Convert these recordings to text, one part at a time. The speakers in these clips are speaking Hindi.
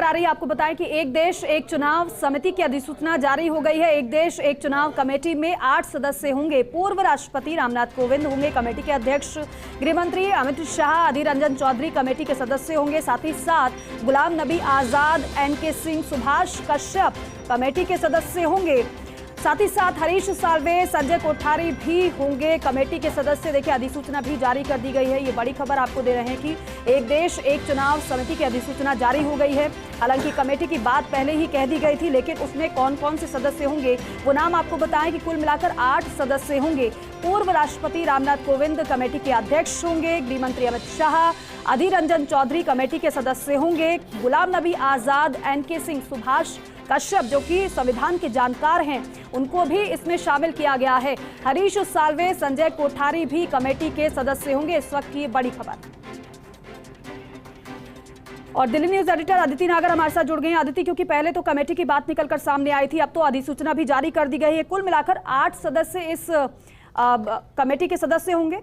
खबर आ रही है, आपको बताएं कि एक देश एक चुनाव समिति की अधिसूचना जारी हो गई है। एक देश एक चुनाव कमेटी में 8 सदस्य होंगे। पूर्व राष्ट्रपति रामनाथ कोविंद होंगे कमेटी के अध्यक्ष। गृह मंत्री अमित शाह, अधीर रंजन चौधरी कमेटी के सदस्य होंगे। साथ ही साथ गुलाम नबी आजाद, NK सिंह, सुभाष कश्यप कमेटी के सदस्य होंगे। साथ ही साथ हरीश साल्वे, संजय कोठारी भी होंगे कमेटी के सदस्य। देखिए, अधिसूचना भी जारी कर दी गई है। ये बड़ी खबर आपको दे रहे हैं कि एक देश एक चुनाव समिति की अधिसूचना जारी हो गई है। हालांकि कमेटी की बात पहले ही कह दी गई थी, लेकिन उसमें कौन कौन से सदस्य होंगे वो नाम आपको बताएं कि कुल मिलाकर 8 सदस्य होंगे। पूर्व राष्ट्रपति रामनाथ कोविंद कमेटी के अध्यक्ष होंगे। गृह मंत्री अमित शाह, अधीर रंजन चौधरी कमेटी के सदस्य होंगे। गुलाम नबी आजाद, NK सिंह, सुभाष कश्यप जो कि संविधान के जानकार हैं, उनको भी इसमें शामिल किया गया है। हरीश साल्वे, संजय कोठारी भी कमेटी के सदस्य होंगे। इस वक्त की बड़ी खबर। और दिल्ली न्यूज एडिटर अदिति नागर हमारे साथ जुड़ गए हैं। अदिति, क्योंकि पहले तो कमेटी की बात निकलकर सामने आई थी, अब तो अधिसूचना भी जारी कर दी गई है। कुल मिलाकर 8 सदस्य इस कमेटी के सदस्य होंगे।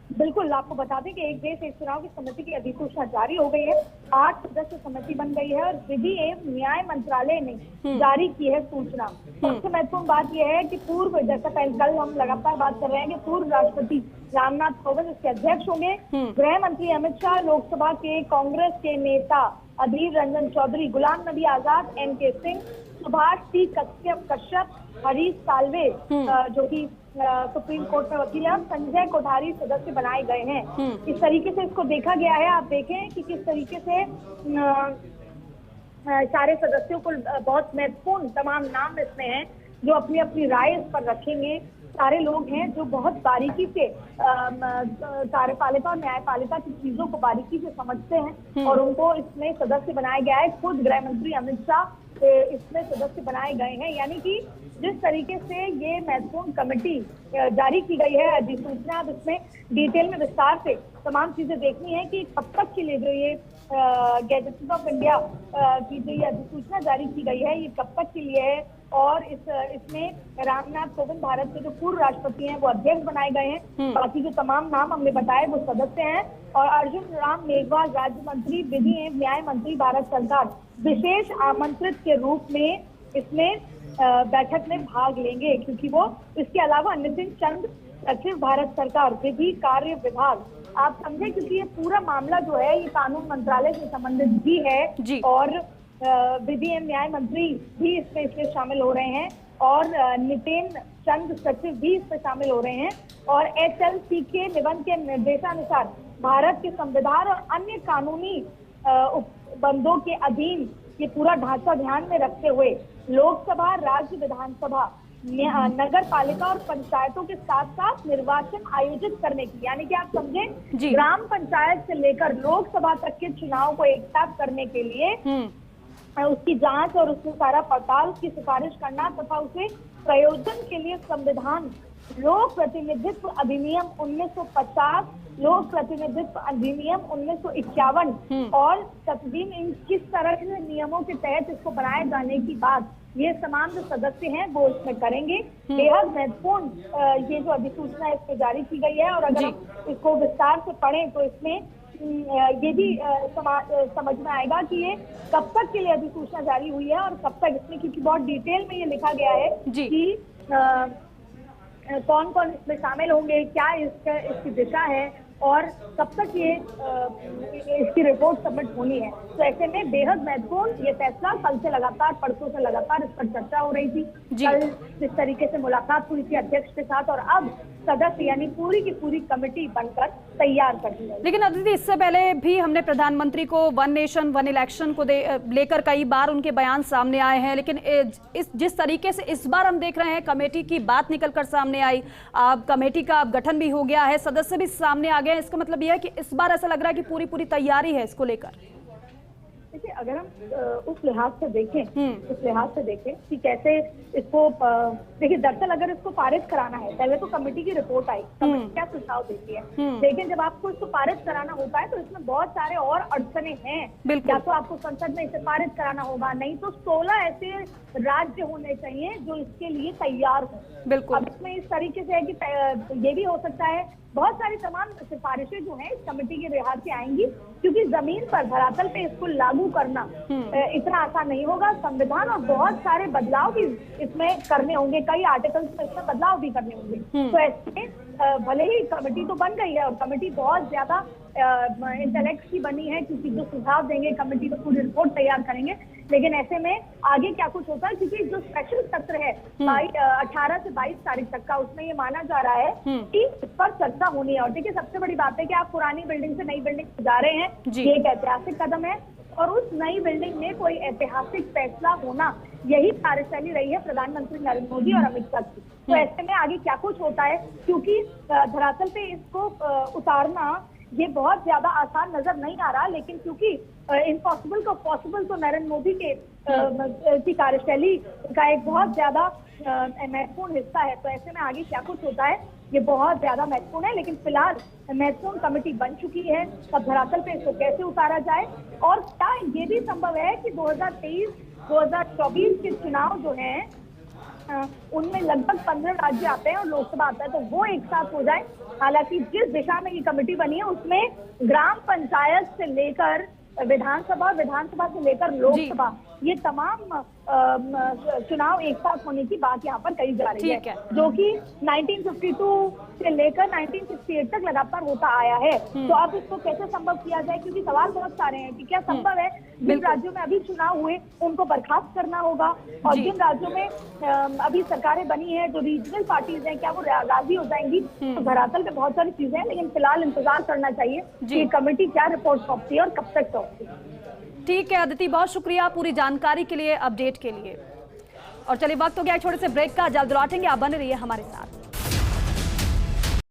बिल्कुल, आपको बता दें कि एक देश एक चुनाव की समिति की अधिसूचना जारी हो गई है। 8 सदस्य समिति बन गई है और विधि एवं न्याय मंत्रालय ने जारी की है सूचना। सबसे महत्वपूर्ण बात यह है कि पूर्व, जैसा कल हम लगातार बात कर रहे हैं कि पूर्व राष्ट्रपति रामनाथ कोविंद इसके अध्यक्ष होंगे। गृह मंत्री अमित शाह, लोकसभा के कांग्रेस के नेता अधीर रंजन चौधरी, गुलाम नबी आजाद, NK सिंह, सुभाष कश्यप, हरीश साल्वे जो कि सुप्रीम कोर्ट में वकील है, संजय कोठारी सदस्य बनाए गए हैं। इस तरीके से इसको देखा गया है। आप देखें कि किस तरीके से सारे सदस्यों को बहुत महत्वपूर्ण तमाम नाम इसमें हैं जो अपनी अपनी राय इस पर रखेंगे। सारे लोग हैं जो बहुत बारीकी से कार्यपालिका और न्यायपालिका की चीजों को बारीकी से समझते हैं और उनको इसमें सदस्य बनाया गया है। खुद गृह मंत्री अमित शाह इसमें सदस्य बनाए गए हैं। यानी कि जिस तरीके से ये महत्वपूर्ण कमेटी जारी की गई है अधिसूचना, अब इसमें डिटेल में विस्तार से तमाम चीजें देखनी है कि कब तक के लिए जो ये गैजेट ऑफ इंडिया की जो ये अधिसूचना जारी की गई है ये कब तक के लिए है। और इसमें रामनाथ कोविंद, भारत के जो पूर्व राष्ट्रपति हैं, वो अध्यक्ष बनाए गए हैं। बाकी जो तमाम नाम हमने बताए वो सदस्य हैं। और अर्जुन राम मेघवाल, राज्य मंत्री, विधि एवं न्याय मंत्री, भारत सरकार विशेष आमंत्रित के रूप में इसमें बैठक में भाग लेंगे, क्योंकि वो इसके अलावा नितिन चंद, सचिव, भारत सरकार विधि कार्य विभाग, आप समझे, क्योंकि ये पूरा मामला जो है ये कानून मंत्रालय से संबंधित भी है और विधि एवं न्याय मंत्री भी इसमें शामिल हो रहे हैं और नितिन चंद सचिव भी इसमें शामिल हो रहे हैं। और HLC के निबंध के निर्देशानुसार भारत के संविधान और अन्य कानूनी उपबंधों के अधीन ये पूरा ढांचा ध्यान में रखते हुए लोकसभा, राज्य विधानसभा, नगर पालिका और पंचायतों के साथ साथ निर्वाचन आयोजित करने की, यानी कि आप समझे ग्राम पंचायत से लेकर लोकसभा तक के चुनाव को एक साथ करने के लिए उसकी जांच और उसमें सारा पड़ताल की सिफारिश करना तथा उसे प्रयोजन के लिए संविधान, लोक प्रतिनिधित्व अधिनियम 1950, लोक प्रतिनिधित्व अधिनियम 1951 और तकदीम इन किस तरह के नियमों के तहत इसको बनाए जाने की बात ये तमाम जो सदस्य हैं वो इसमें करेंगे। बेहद महत्वपूर्ण ये जो अधिसूचना इसमें जारी की गई है और अगर हम इसको विस्तार से पढ़ें तो इसमें ये भी समझ में आएगा कि ये कब तक के लिए अधिसूचना जारी हुई है और कब तक इसमें, क्योंकि बहुत डिटेल में ये लिखा गया है कि कौन कौन इसमें शामिल होंगे, क्या इसकी दिशा है और कब तक ये इसकी रिपोर्ट सबमिट होनी है। तो ऐसे में बेहद महत्वपूर्ण ये फैसला, कल से लगातार, परसों से लगातार इस पर चर्चा हो रही थी। कल जिस तरीके से मुलाकात हुई थी अध्यक्ष के साथ और अब सदस्य यानी पूरी की पूरी कमेटी बनकर तैयार कर दी गई। लेकिन अदिति, इससे पहले भी हमने प्रधानमंत्री को वन नेशन वन इलेक्शन को लेकर कई बार उनके बयान सामने आए हैं, लेकिन जिस तरीके से इस बार हम देख रहे हैं कमेटी की बात निकलकर सामने आई, कमेटी का गठन भी हो गया है, सदस्य भी सामने आ गए हैं, इसका मतलब यह है कि इस बार ऐसा लग रहा है कि पूरी तैयारी है इसको लेकर। देखिए, अगर हम उस लिहाज से देखें कि कैसे इसको देखिए, दरअसल अगर इसको पारित कराना है, पहले तो कमेटी की रिपोर्ट आई, कमेटी क्या सुझाव देती है, लेकिन जब आपको इसको पारित कराना होता है तो इसमें बहुत सारे और अड़चने हैं। या तो आपको संसद में इसे पारित कराना होगा, नहीं तो 16 ऐसे राज्य होने चाहिए जो इसके लिए तैयार हो। बिल्कुल, अब इसमें इस तरीके से है कि ये भी हो सकता है बहुत सारी तमाम सिफारिशें जो हैं इस कमेटी के लिहाज से आएंगी, क्योंकि जमीन पर, धरातल पे इसको लागू करना करना इतना आसान नहीं होगा। संविधान और बहुत सारे बदलाव भी इसमें करने होंगे, कई आर्टिकल्स में इसमें बदलाव भी करने होंगे। तो ऐसे में भले ही कमेटी तो बन गई है और कमेटी बहुत ज्यादा इंटेलेक्ट की बनी है, क्योंकि जो सुझाव देंगे कमेटी तो पूरी रिपोर्ट तैयार करेंगे, लेकिन ऐसे में आगे क्या कुछ होता है, क्योंकि जो स्पेशल सत्र है 18 से 22 तारीख तक का, उसमें ये माना जा रहा है कि इस पर चर्चा होनी है। और देखिए सबसे बड़ी बात है कि आप पुरानी बिल्डिंग से नई बिल्डिंग जा रहे हैं, ये एक ऐतिहासिक कदम है और उस नई बिल्डिंग में कोई ऐतिहासिक फैसला होना, यही कार्यशैली रही है प्रधानमंत्री नरेंद्र मोदी और अमित शाह की। तो ऐसे में आगे क्या कुछ होता है, क्योंकि धरातल पे इसको उतारना ये बहुत ज्यादा आसान नजर नहीं आ रहा, लेकिन क्योंकि इम्पॉसिबल को पॉसिबल तो नरेंद्र मोदी की कार्यशैली का एक बहुत ज्यादा महत्वपूर्ण हिस्सा है। तो ऐसे में आगे क्या कुछ होता है ये बहुत ज्यादा महत्वपूर्ण है, लेकिन फिलहाल महत्वपूर्ण कमेटी बन चुकी है। अब धरातल पे इसको कैसे उतारा जाए और क्या ये भी संभव है कि 2023-2024 के चुनाव जो हैं उनमें लगभग 15 राज्य आते हैं और लोकसभा आता है, तो वो एक साथ हो जाए। हालांकि जिस दिशा में ये कमेटी बनी है उसमें ग्राम पंचायत से लेकर विधानसभा, विधानसभा से लेकर लोकसभा, ये तमाम चुनाव एक साथ होने की बात यहाँ पर कही जा रही है, जो कि 1952 से लेकर 1968 तक लगातार होता आया है। तो अब इसको कैसे संभव किया जाए, क्योंकि सवाल बहुत सारे हैं कि क्या संभव है जिन राज्यों में अभी चुनाव हुए उनको बर्खास्त करना होगा, और जिन राज्यों में अभी सरकारें बनी है, जो रीजनल पार्टीज हैं, क्या वो राजी हो जाएंगी। तो धरातल पे बहुत सारी चीजें हैं, लेकिन फिलहाल इंतजार करना चाहिए कि कमेटी क्या रिपोर्ट सौंपती है और कब तक सौंपती है। ठीक है अदिति, बहुत शुक्रिया पूरी जानकारी के लिए, अपडेट के लिए। और चलिए वक्त हो गया छोटे से ब्रेक का, जल्द लौटेंगे, आप बने रहिए हमारे साथ।